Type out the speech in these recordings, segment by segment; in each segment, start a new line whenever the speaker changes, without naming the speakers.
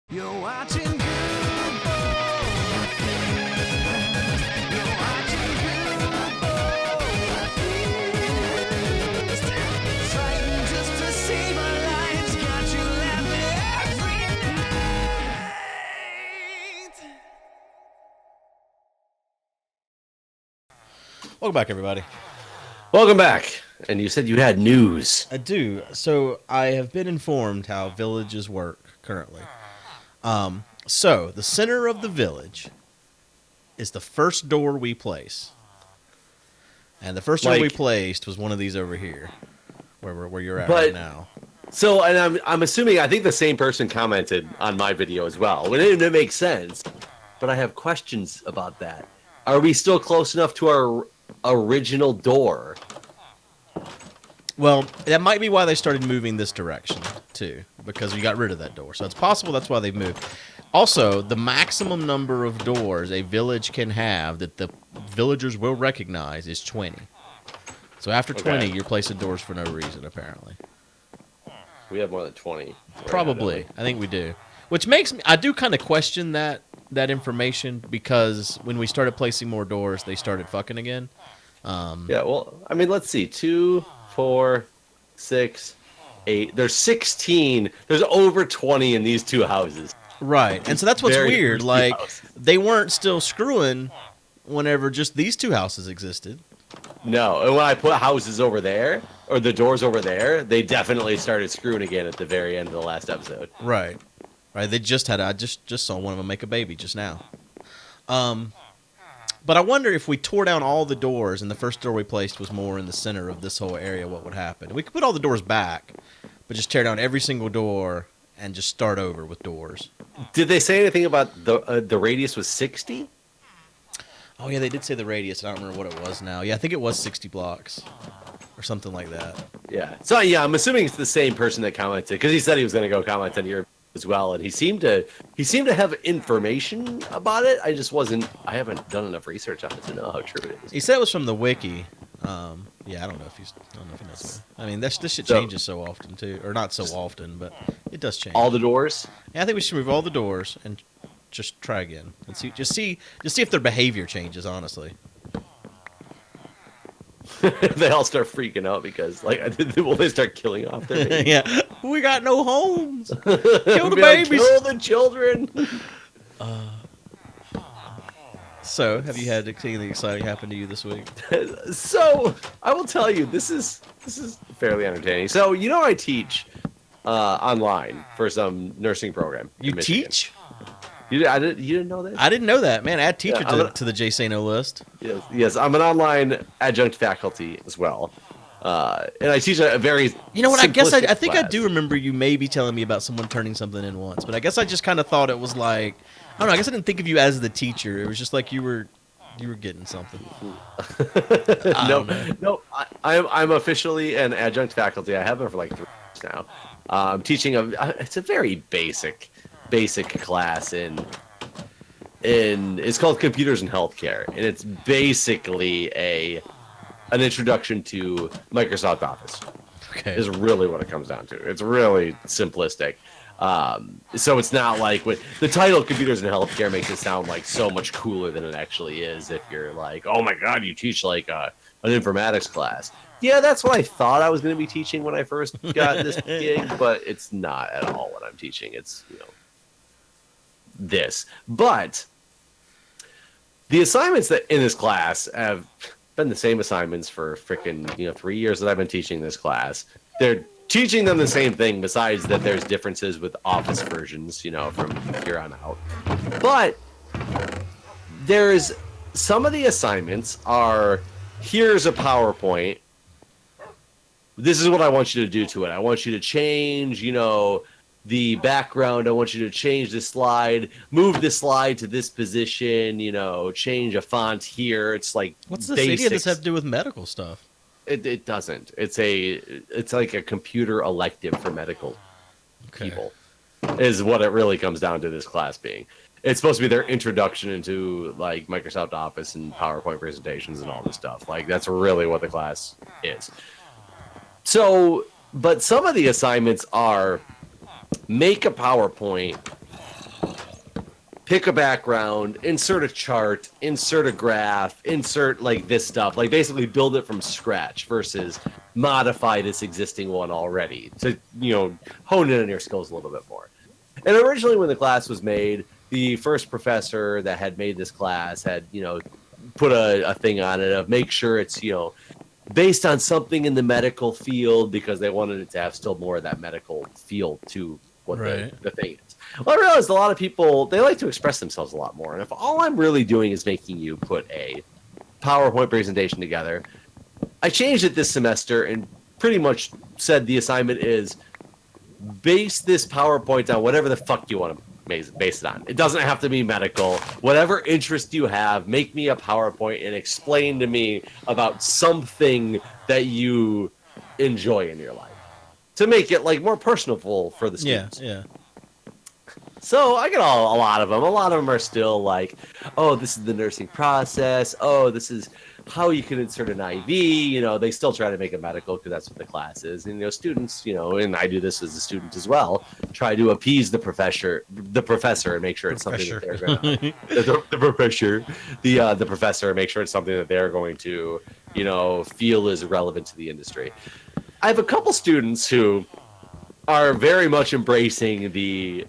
You're watching Guude. You're watching Guude. Fighting just to save our lives. Got you laughing every night.
Welcome back, everybody.
Welcome back. And you said you had news.
I do. So I have been informed how villages work currently. So the center of the village is the first door we place, and the first door we placed was one of these over here, where you're at right now.
So, and I'm assuming I think the same person commented on my video as well. It makes sense, but I have questions about that. Are we still close enough to our original door?
Well, that might be why they started moving this direction too, because we got rid of that door. So it's possible that's why they've moved. Also, the maximum number of doors a village can have that the villagers will recognize is 20. So after 20, you're placing doors for no reason, apparently.
We have more than 20.
Probably. I think we do. Which makes me... I do kind of question that information, because when we started placing more doors, they started fucking again.
Yeah, well, I mean, let's see. 2, 4, 6, 8. There's 16. There's over 20 in these two houses.
Right, and so that's what's weird. Like, they weren't still screwing whenever just these two houses existed.
No, and when I put houses over there, or the doors over there, they definitely started screwing again at the very end of the last episode.
Right. Right, they just had... I just saw one of them make a baby just now. But I wonder if we tore down all the doors and the first door we placed was more in the center of this whole area, what would happen? We could put all the doors back, but just tear down every single door and just start over with doors.
Did they say anything about the radius was 60?
Oh, yeah, they did say the radius. I don't remember what it was now. Yeah, I think it was 60 blocks or something like that.
Yeah. So, yeah, I'm assuming it's the same person that commented, because he said he was going to go comment on your as well, and he seemed to have information about it. I haven't done enough research on it to know how true it is.
He said it was from the wiki. Yeah, I don't know if he knows. I mean, this shit changes so often too, or not so often, but it does change.
All the doors?
Yeah, I think we should move all the doors and just try again and see if their behavior changes. Honestly,
they all start freaking out because, like, will they start killing off their babies?
Yeah, we got no homes. Kill the babies.
Kill the children.
So, have you had anything exciting happen to you this week?
So, I will tell you, this is fairly entertaining. So, I teach online for some nursing program.
You teach?
You didn't know that?
I didn't know that, man. Add teacher to the J Say No list.
Yes, I'm an online adjunct faculty as well, and I teach a very.
You know what? I guess I think
class.
I do remember you maybe telling me about someone turning something in once, but I guess I just kind of thought it was like, I don't know. I guess I didn't think of you as the teacher. It was just like you were getting something.
No. I'm officially an adjunct faculty. I have been for like 3 years now. I'm teaching it's a very basic class in it's called Computers in Healthcare, and it's basically an introduction to Microsoft Office.
Okay.
Is really what it comes down to. It's really simplistic. So it's not like the title Computers in Healthcare makes it sound like so much cooler than it actually is. If you're like, oh my god, you teach like an informatics class. Yeah, that's what I thought I was going to be teaching when I first got this gig, but it's not at all what I'm teaching. It's this. But the assignments that in this class have been the same assignments for freaking 3 years that I've been teaching this class. They're teaching them the same thing, besides that there's differences with Office versions, from here on out. But there's some of the assignments are, here's a PowerPoint. This is what I want you to do to it. I want you to change, the background. I want you to change the slide, move the slide to this position, change a font here. It's like,
what's this idiot does have to do with medical stuff?
It doesn't. It's like a computer elective for medical people, is what it really comes down to this class being. It's supposed to be their introduction into like Microsoft Office and PowerPoint presentations and all this stuff. Like, that's really what the class is. So, but some of the assignments are make a PowerPoint pick a background, insert a chart, insert a graph, insert like this stuff, like basically build it from scratch versus modify this existing one already to, hone in on your skills a little bit more. And originally when the class was made, the first professor that had made this class had, put a thing on it of make sure it's, based on something in the medical field because they wanted it to have still more of that medical feel to what the thing is. Well, I realized a lot of people, they like to express themselves a lot more. And if all I'm really doing is making you put a PowerPoint presentation together, I changed it this semester and pretty much said the assignment is base this PowerPoint on whatever the fuck you want to base it on. It doesn't have to be medical. Whatever interest you have, make me a PowerPoint and explain to me about something that you enjoy in your life to make it like more personable for the students.
Yeah.
So I get a lot of them. A lot of them are still like, oh, this is the nursing process. Oh, this is how you can insert an IV. They still try to make it medical because that's what the class is. And students, and I do this as a student as well, try to appease the professor, and make sure it's something that they're going to the professor, and make sure it's something that they're going to, feel is relevant to the industry. I have a couple students who are very much embracing the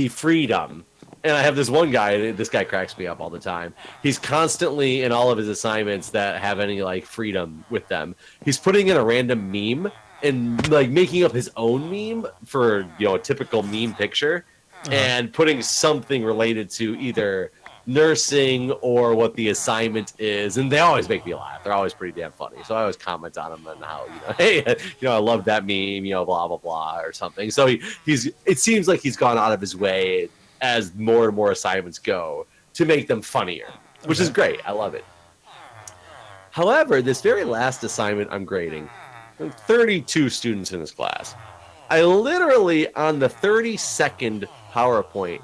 freedom. And I have this one guy, this guy cracks me up all the time. He's constantly in all of his assignments that have any like freedom with them. He's putting in a random meme and like making up his own meme for, a typical meme picture and putting something related to either nursing or what the assignment is. And they always make me laugh. They're always pretty damn funny. So I always comment on them and how, hey, I love that meme, blah, blah, blah, or something. So it seems like he's gone out of his way as more and more assignments go to make them funnier, which is great. I love it. However, this very last assignment I'm grading, 32 students in this class. I literally, on the 32nd PowerPoint,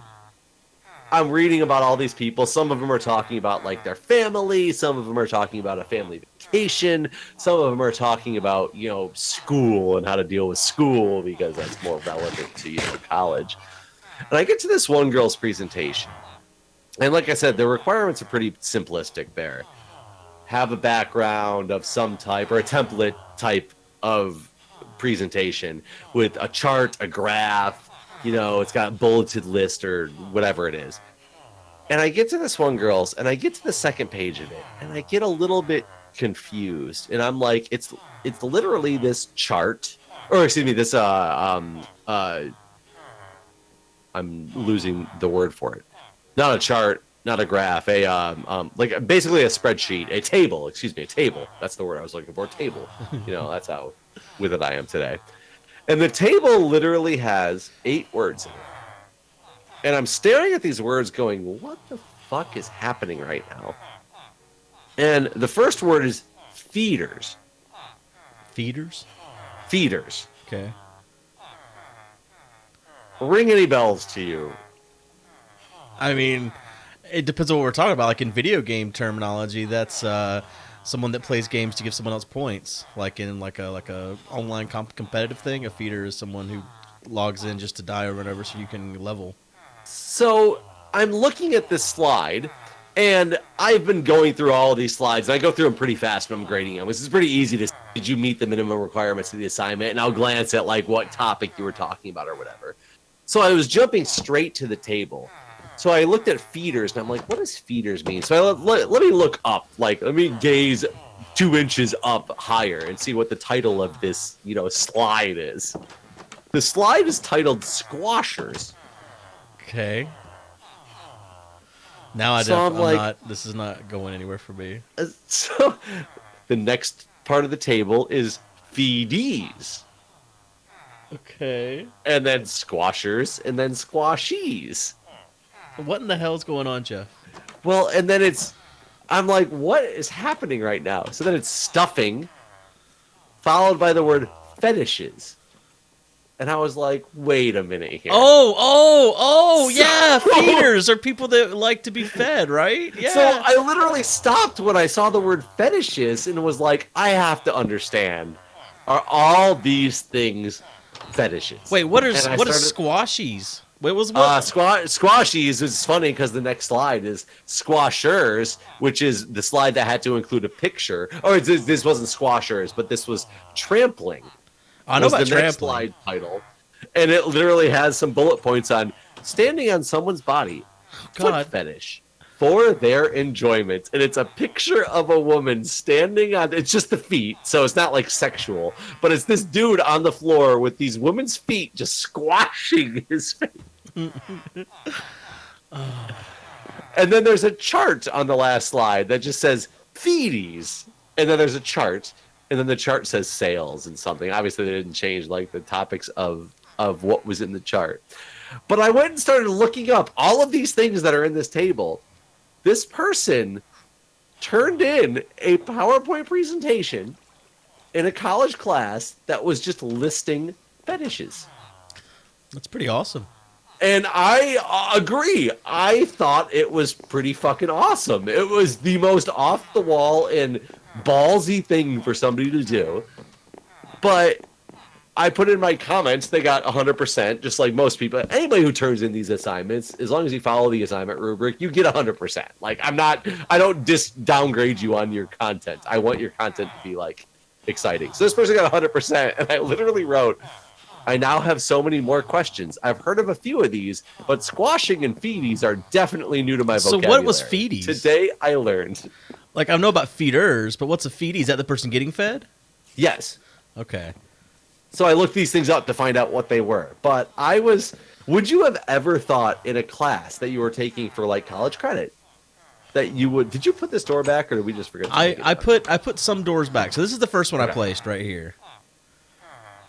I'm reading about all these people. Some of them are talking about like their family. Some of them are talking about a family vacation. Some of them are talking about, school and how to deal with school because that's more relevant to, college. And I get to this one girl's presentation. And like I said, the requirements are pretty simplistic there. Have a background of some type or a template type of presentation with a chart, a graph, it's got a bulleted list or whatever it is. And I get to this one girl's and I get to the second page of it and I get a little bit confused. And I'm like, it's literally this chart, or excuse me, this I'm losing the word for it. Not a chart, not a graph, like basically a spreadsheet, a table. That's the word I was looking for. Table. That's how with it I am today. And the table literally has 8 words in it. And I'm staring at these words going, what the fuck is happening right now? And the first word is feeders.
Feeders?
Feeders.
Okay.
Ring any bells to you?
I mean, it depends on what we're talking about. Like in video game terminology, that's someone that plays games to give someone else points. Like in like a online competitive thing, a feeder is someone who logs in just to die or whatever, so you can level.
So I'm looking at this slide, and I've been going through all of these slides, and I go through them pretty fast when I'm grading them. This is pretty easy to see, did you meet the minimum requirements of the assignment? And I'll glance at like what topic you were talking about or whatever. So I was jumping straight to the table. So I looked at feeders, and I'm like, what does feeders mean? So let me look up. Like, let me gaze 2 inches up higher and see what the title of this, slide is. The slide is titled Squashers.
Okay. Now I'm not. This is not going anywhere for me.
So the next part of the table is feedees.
Okay.
And then squashers, and then squashies.
What in the hell is going on, Jeff?
Well, and then I'm like, what is happening right now? So then it's stuffing, followed by the word fetishes. And I was like, wait a minute here.
Yeah, feeders are people that like to be fed, right? Yeah.
So I literally stopped when I saw the word fetishes and was like, I have to understand. Are all these things fetishes?
Wait, what are squashies? Wait, was what?
Squashies is funny because the next slide is squashers, which is the slide that had to include a picture. Or this wasn't squashers, but this was trampling.
I know
Was
about
the next
trampling.
slide title, and it literally has some bullet points on standing on someone's body, foot
God.
fetish for their enjoyment, and it's a picture of a woman standing on. It's just the feet, so it's not like sexual, but it's this dude on the floor with these women's feet just squashing his face. And then there's a chart on the last slide that just says feeties, and then there's a chart. And then the chart says sales and something. Obviously, they didn't change like the topics of what was in the chart. But I went and started looking up all of these things that are in this table. This person turned in a PowerPoint presentation in a college class that was just listing fetishes.
That's pretty awesome.
And I agree. I thought it was pretty fucking awesome. It was the most off the wall and ballsy thing for somebody to do. But I put in my comments, they got 100%, just like most people. Anybody who turns in these assignments, as long as you follow the assignment rubric, you get 100%. Like, I don't downgrade you on your content. I want your content to be, like, exciting. So this person got 100%, and I literally wrote, I now have so many more questions. I've heard of a few of these, but squashing and feeties are definitely new to my vocabulary.
So what was feeties?
Today I learned.
Like, I know about feeders, but what's a feedie? Is that the person getting fed?
Yes.
Okay.
So I looked these things up to find out what they were. But would you have ever thought in a class that you were taking for like college credit that you would, did you put this door back or did we just forget?
I put some doors back. So this is the first one I placed right here.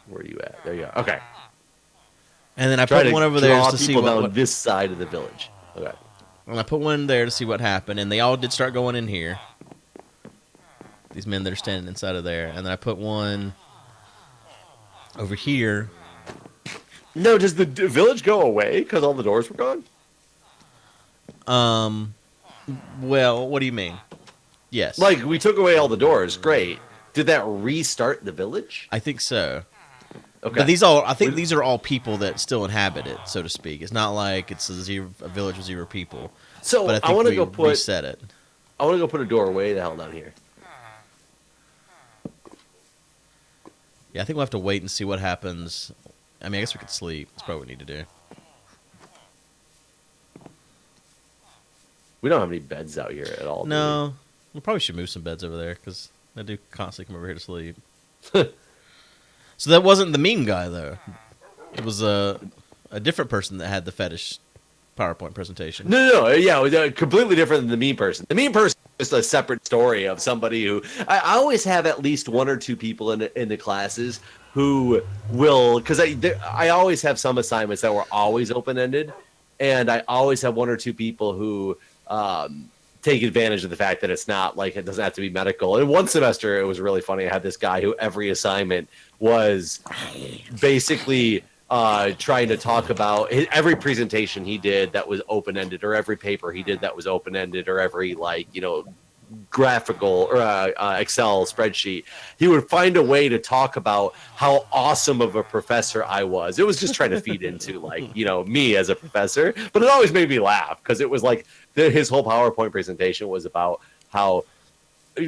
Where are you at? There you go. Okay.
And then I put one over there to see
what this side of the village. Okay.
And I put one there to see what happened, and they all did start going in here. These men that are standing inside of there. And then I put one over here.
No, does the village go away because all the doors were gone?
Well, what do you mean? Yes.
Like, we took away all the doors. Great. Did that restart the village?
I think so.
Okay.
But I think these are all people that still inhabit it, so to speak. It's not like it's a village with 0 people.
So
but
I want to go
reset it.
I want to go put a door way the hell down here.
Yeah, I think we'll have to wait and see what happens. I mean, I guess we could sleep. That's probably what we need to do.
We don't have any beds out here at all.
No. We probably should move some beds over there, because I do constantly come over here to sleep. So that wasn't the meme guy, though. It was a different person that had the fetish PowerPoint presentation.
No. Yeah, it was completely different than the meme person. The meme person is a separate story of somebody who... I always have at least 1 or 2 people in the classes who will... Because I always have some assignments that were always open-ended, and I always have 1 or 2 people who... take advantage of the fact that it's not like it doesn't have to be medical. In one semester, it was really funny. I had this guy who every assignment was basically trying to talk about every presentation he did that was open-ended, or every paper he did that was open-ended, or every graphical or Excel spreadsheet. He would find a way to talk about how awesome of a professor I was. It was just trying to feed into me as a professor, but it always made me laugh because it was like his whole PowerPoint presentation was about how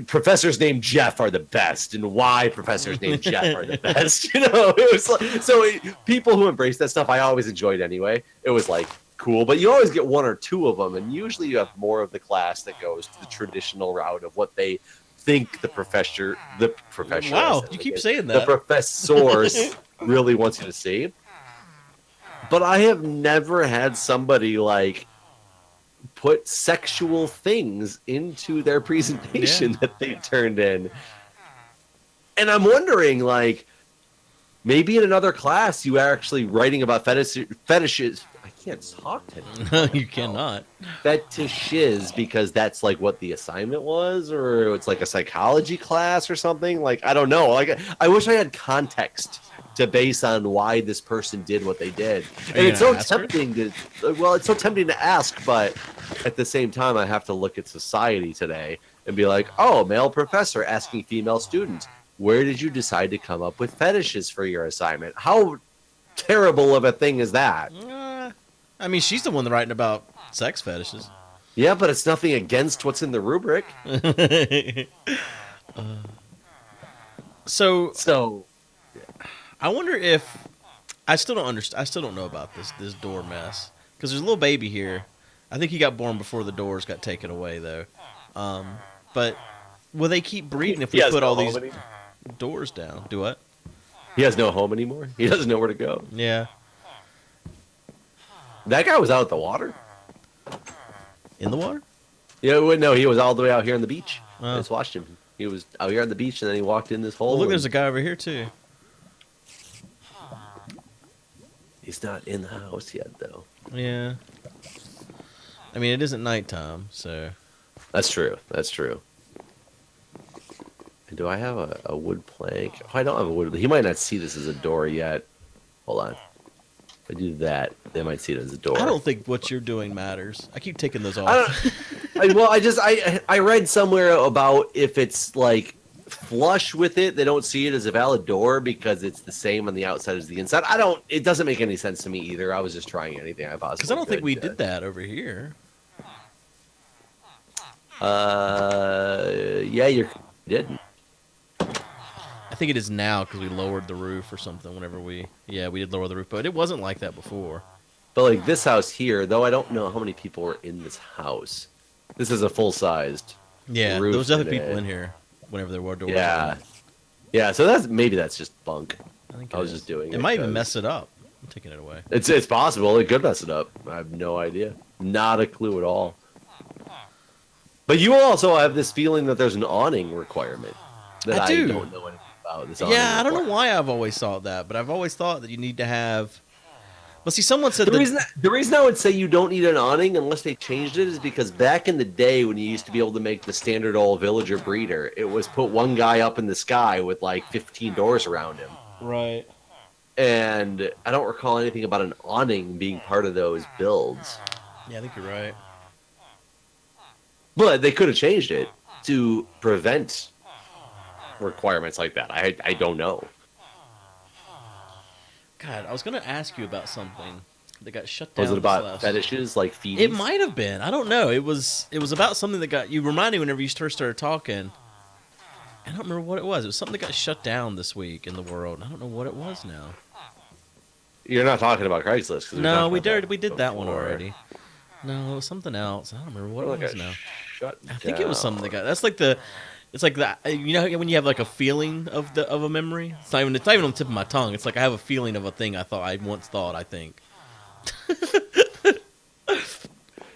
professors named Jeff are the best and why professors named Jeff are the best. It was like, people who embrace that stuff, I always enjoyed anyway. It was like cool, but you always get 1 or 2 of them, and usually you have more of the class that goes to the traditional route of what they think the professor.
Wow, you keep saying that.
The professors really wants you to see. But I have never had somebody put sexual things into their presentation that they turned in. And I'm wondering, maybe in another class you are actually writing about fetishes. I can't talk today.
You cannot.
Fetishes, because that's what the assignment was, or it's like a psychology class or something. I don't know. I wish I had context to base on why this person did what they did. And it's so tempting it's so tempting to ask, but at the same time I have to look at society today and be like, oh, male professor asking female student, where did you decide to come up with fetishes for your assignment? How terrible of a thing is that?
I mean, she's the one writing about sex fetishes.
Yeah, but it's nothing against what's in the rubric.
So
So
I wonder if I still don't understand. I still don't know about this door mess because there's a little baby here. I think he got born before the doors got taken away, though. But will they keep breeding if we put all these doors down? Do what?
He has no home anymore. He doesn't know where to go.
Yeah.
That guy was out at the water.
In the water?
Yeah, well, no, he was all the way out here on the beach.
Oh.
I just watched him. He was out here on the beach, and then he walked in this hole.
Well, look,
and
there's a guy over here too.
He's not in the house yet, though.
Yeah. I mean, it isn't nighttime, so.
That's true. That's true. And do I have a wood plank? Oh, I don't have a wood. He might not see this as a door yet. Hold on. If I do that, they might see it as a door.
I don't think what you're doing matters. I keep taking those
I
off.
don't. I read somewhere about if it's like flush with it, they don't see it as a valid door because it's the same on the outside as the inside. It doesn't make any sense to me either. I was just trying anything I possibly
Because I don't think
could
we
to-
did that over here.
Yeah, you didn't.
I think it is now because we lowered the roof or something whenever we did lower the roof, but it wasn't like that before.
But like this house here, though, I don't know how many people were in this house. This is a full-sized.
Yeah, there
Roof
was other
in
people
it.
in here whenever there were doors.
Yeah,
open.
yeah. So that's just bunk.
I think
I
it
was
is.
just doing
It
it
might even
'cause-
mess it up. I'm taking it away.
It's possible. It could mess it up. I have no idea. Not a clue at all. But you also have this feeling that there's an awning requirement that
I
I
do.
don't know anything about. This awning
Yeah, I don't know
requirement.
why I've always thought that, but I've always thought that you need to have. But see, someone said
The reason I would say you don't need an awning unless they changed it is because back in the day when you used to be able to make the standard old villager breeder, it was put one guy up in the sky with like 15 doors around him.
right.
And I don't recall anything about an awning being part of those builds.
Yeah, I think you're right.
But they could have changed it to prevent requirements like that. I don't know.
God, I was gonna ask you about something that got shut down.
Was it
this
about
last-
fetishes like feet?
It might have been. I don't know. It was about something that got you reminded me whenever you first started talking. I don't remember what it was. It was something that got shut down this week in the world. I don't know what it was now.
You're not talking about Craigslist. 'Cause
No,
talked
we
about
did that one
before.
already. No, it was something else. I don't remember what
Like
it was
a
now.
shut
I think it was something that
down.
got. That's like the. It's like that. You know when you have like a feeling of a memory. It's not even on the tip of my tongue. It's like I have a feeling of a thing I once thought. I think.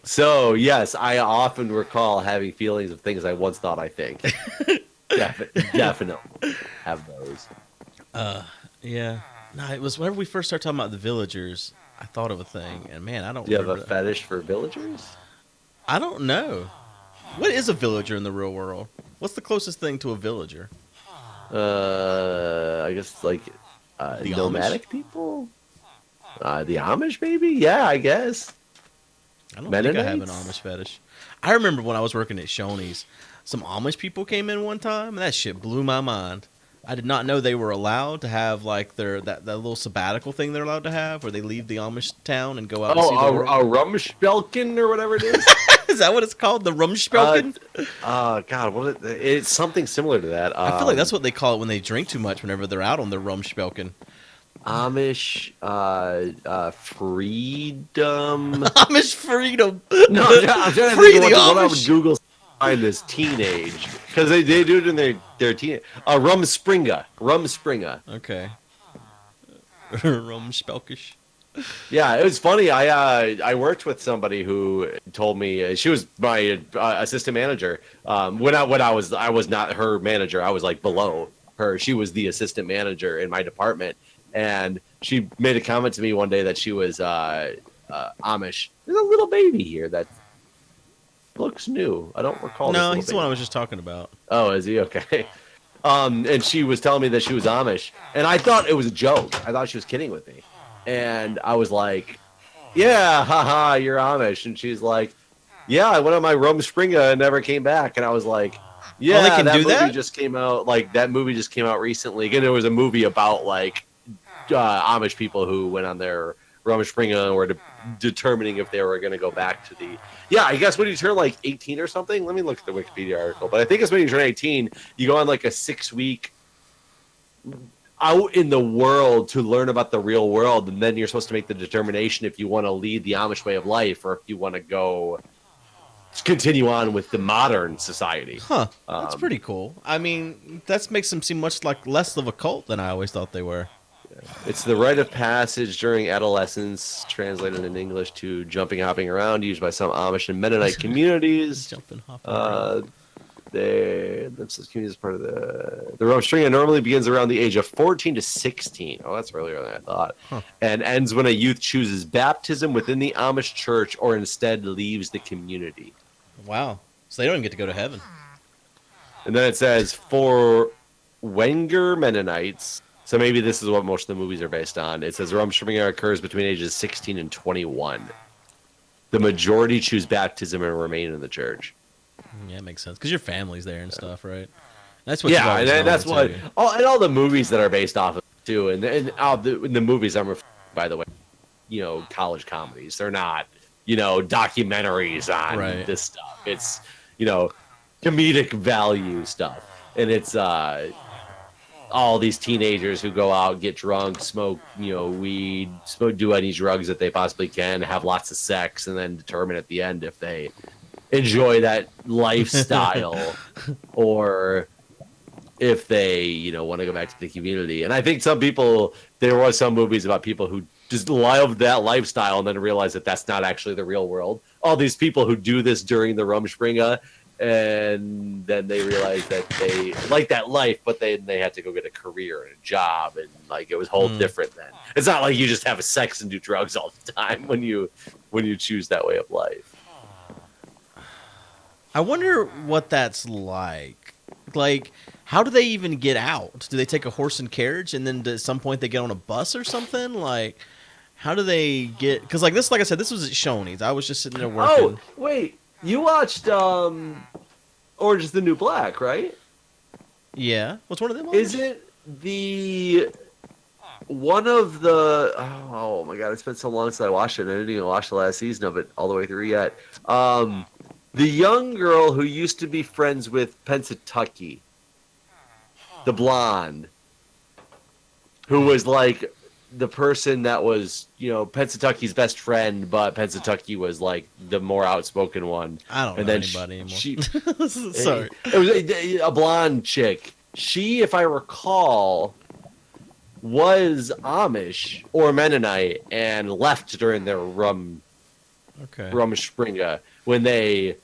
So yes, I often recall having feelings of things I once thought I think. Definitely have those.
Yeah. No, it was whenever we first started talking about the villagers. I thought of a thing, and man, I don't.
Do you have a
remember.
fetish for villagers?
I don't know. What is a villager in the real world? What's the closest thing to a villager?
I guess like
The
nomadic people. The Amish, maybe? Yeah, I guess.
I don't think I have an
Mennonites?
Amish fetish. I remember when I was working at Shoney's, some Amish people came in one time, and that shit blew my mind. I did not know they were allowed to have like that little sabbatical thing they're allowed to have, where they leave the Amish town and go out and see the
Oh,
world.
a Rumspelken or whatever it is.
Is that what it's called? The Rumspelken?
God, it's something similar to that.
I feel like that's what they call it when they drink too much. Whenever they're out on their Rumspelken.
Amish freedom.
Amish freedom.
No, I'm trying to
Free
think of
the
what I would
Amish.
Google find this teenage because they do it in their teen. Rumspringa.
Okay. Rumspelkish.
Yeah, it was funny. I worked with somebody who told me she was my assistant manager. When I was not her manager. I was like below her. She was the assistant manager in my department, and she made a comment to me one day that she was Amish. There's a little baby here that looks new. I don't recall. this
No,
little
he's the
baby.
one I was just talking about.
Oh, is he? Okay. And she was telling me that she was Amish, and I thought it was a joke. I thought she was kidding with me, and I was like, "Yeah, haha, you're Amish." And she's like, "Yeah, I went on my Rumspringa and never came back." And I was like, "Yeah,
they can
that
do
movie
that?
just came out. Like that movie just came out recently. Again, there was a movie about like Amish people who went on their Rumspringa were determining if they were going to go back to the. Yeah, I guess when you turn like 18 or something. Let me look at the Wikipedia article, but I think it's when you turn 18, you go on like a 6-week out in the world to learn about the real world, and then you're supposed to make the determination if you want to lead the Amish way of life or if you want to go continue on with the modern society.
Huh. That's pretty cool. I mean, that makes them seem much like less of a cult than I always thought they were.
It's the rite of passage during adolescence, translated in English to jumping, hopping around, used by some Amish and Mennonite communities.
Jumping, hopping around.
This community is part of the Rumspringa normally begins around the age of 14 to 16. Oh, that's earlier than I thought.
Huh.
And ends when a youth chooses baptism within the Amish church or instead leaves the community.
Wow. So they don't even get to go to heaven.
And then it says, for Wenger Mennonites, so maybe this is what most of the movies are based on. It says Rumspringa occurs between ages 16 and 21. The majority choose baptism and remain in the church.
Yeah, it makes sense. Because your family's there and stuff, right? That's what.
Yeah, and that's what. All the movies that are based off of it too, and all the movies I'm referring, by the way, college comedies. They're not, documentaries on this stuff. It's, comedic value stuff, and it's all these teenagers who go out, get drunk, smoke, weed, do any drugs that they possibly can, have lots of sex, and then determine at the end if they enjoy that lifestyle or if they, want to go back to the community. And I think there was some movies about people who just loved that lifestyle and then realized that that's not actually the real world. All these people who do this during the Rumspringa, and then they realized that they like that life, but they had to go get a career and a job, and like it was whole different then. It's not like you just have sex and do drugs all the time when you choose that way of life.
I wonder what that's like. Like, how do they even get out? Do they take a horse and carriage, and then at some point they get on a bus or something? Like, how do they get? Because like I said, this was at Shoney's. I was just sitting there working.
Oh wait. You watched Orange is the New Black, right?
Yeah. What's one of them?
Is it one of the... Oh, my God. It's been so long since I watched it. I didn't even watch the last season of it all the way through yet. The young girl who used to be friends with Pennsatucky. The blonde. Who was like the person that was, Pensatucky's best friend, but Pensatucky was like the more outspoken one.
I don't know anybody anymore. Sorry.
It was a blonde chick. She, if I recall, was Amish or Mennonite and left during their Rumspringa when they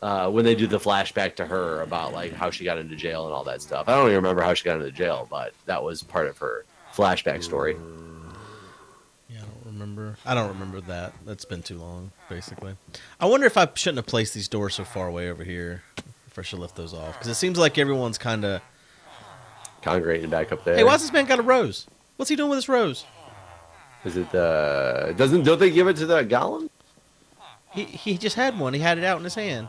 do the flashback to her about like how she got into jail and all that stuff. I don't even remember how she got into jail, but that was part of her flashback story.
Yeah, I don't remember that. That's been too long, basically. I wonder if I shouldn't have placed these doors so far away over here. If I should lift those off, because it seems like everyone's kind of
congregating back up there.
Hey, why's this man got a rose? What's he doing with this rose?
Is it don't they give it to the Gollum?
He just had one. He had it out in his hand.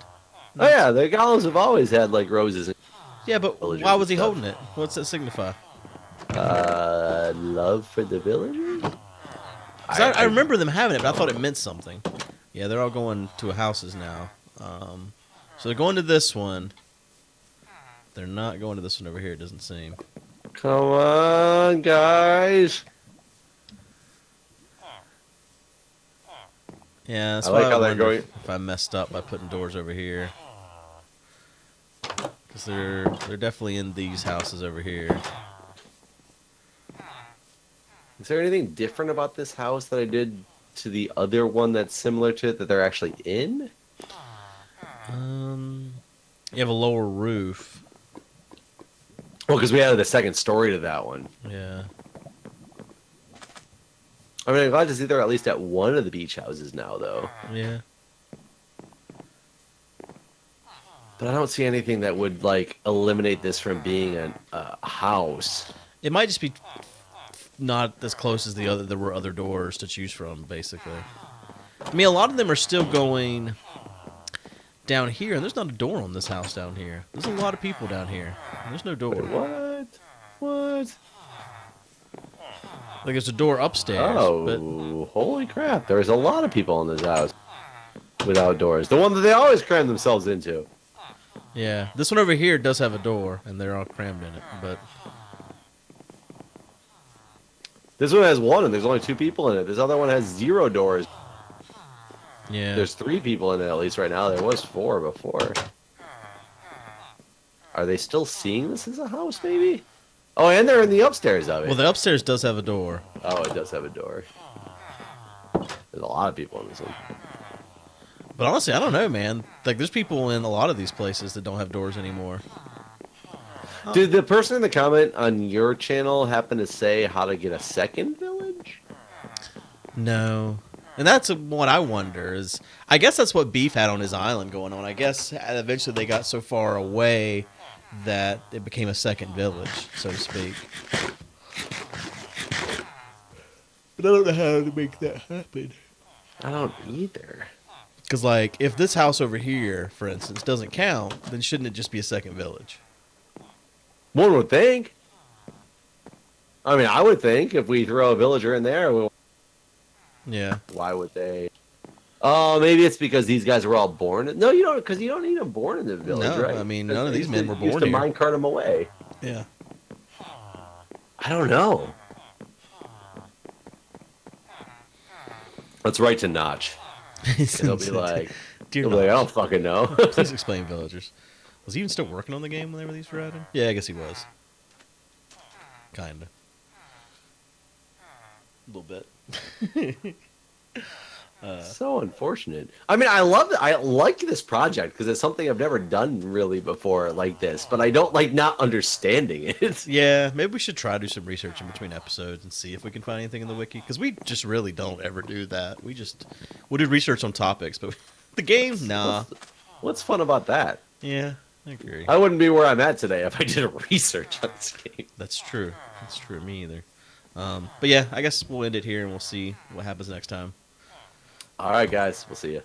Oh yeah, the Gollums have always had like roses.
Yeah, but why was he holding it? What's that signify?
Love for the villagers.
I remember them having it, but I thought it meant something. Yeah, they're all going to houses now. So they're going to this one. They're not going to this one over here, it doesn't seem.
Come on, guys.
Yeah, that's
I
why
like how
I
they're
wonder
going.
if I messed up by putting doors over here. Because they're definitely in these houses over here.
Is there anything different about this house that I did to the other one that's similar to it that they're actually in?
You have a lower roof.
Well, because we added a second story to that one.
Yeah.
I mean, I'm glad to see they're at least at one of the beach houses now, though.
Yeah.
But I don't see anything that would, like, eliminate this from being a house.
It might just be not as close as the other. There were other doors to choose from, basically. I mean, a lot of them are still going down here, and there's not a door on this house down here. There's a lot of people down here. There's no door.
Wait, what? What?
Like there's a door upstairs. But
Oh, holy crap. There's a lot of people in this house without doors. The one that they always cram themselves into.
yeah, this one over here does have a door, and they're all crammed in it. But
This one has one, and there's only 2 people in it. This other one has 0 doors.
yeah,
There's 3 people in it, at least right now. There was 4 before. Are they still seeing this as a house, maybe? Oh, and they're in the upstairs of it.
well, the upstairs does have a door.
Oh, it does have a door. There's a lot of people in this one.
But honestly, I don't know, man. Like there's people in a lot of these places that don't have doors anymore.
Did the person in the comment on your channel happen to say how to get a second village?
No. And that's what I wonder is, I guess that's what Beef had on his island going on. I guess eventually they got so far away that it became a second village, so to speak. But I don't know how to make that happen.
I don't either.
Because, like, if this house over here, for instance, doesn't count, then shouldn't it just be a second village?
One would think. I mean, I would think if we throw a villager in there,
Yeah.
why would they? Oh, maybe it's because these guys were all born. No, you don't, because you don't need them born in the village,
No,
right?
I mean, none of these men were
Used
born
to
here.
minecart them away.
Yeah.
I don't know. Let's write to Notch. He'll be like,
Dear
he'll be like, I
Notch,
don't fucking know.
please explain villagers. Was he even still working on the game whenever these were added? Yeah, I guess he was. Kinda. A little bit.
So unfortunate. I mean, I love it. I like this project because it's something I've never done really before like this, but I don't like not understanding it.
Yeah, maybe we should try to do some research in between episodes and see if we can find anything in the wiki. Because we just really don't ever do that. We'll do research on topics, but the game, nah.
What's fun about that?
Yeah, I agree.
I wouldn't be where I'm at today if I did research on this game.
That's true. That's true. Me either. But yeah, I guess we'll end it here and we'll see what happens next time.
All right, guys. We'll see you.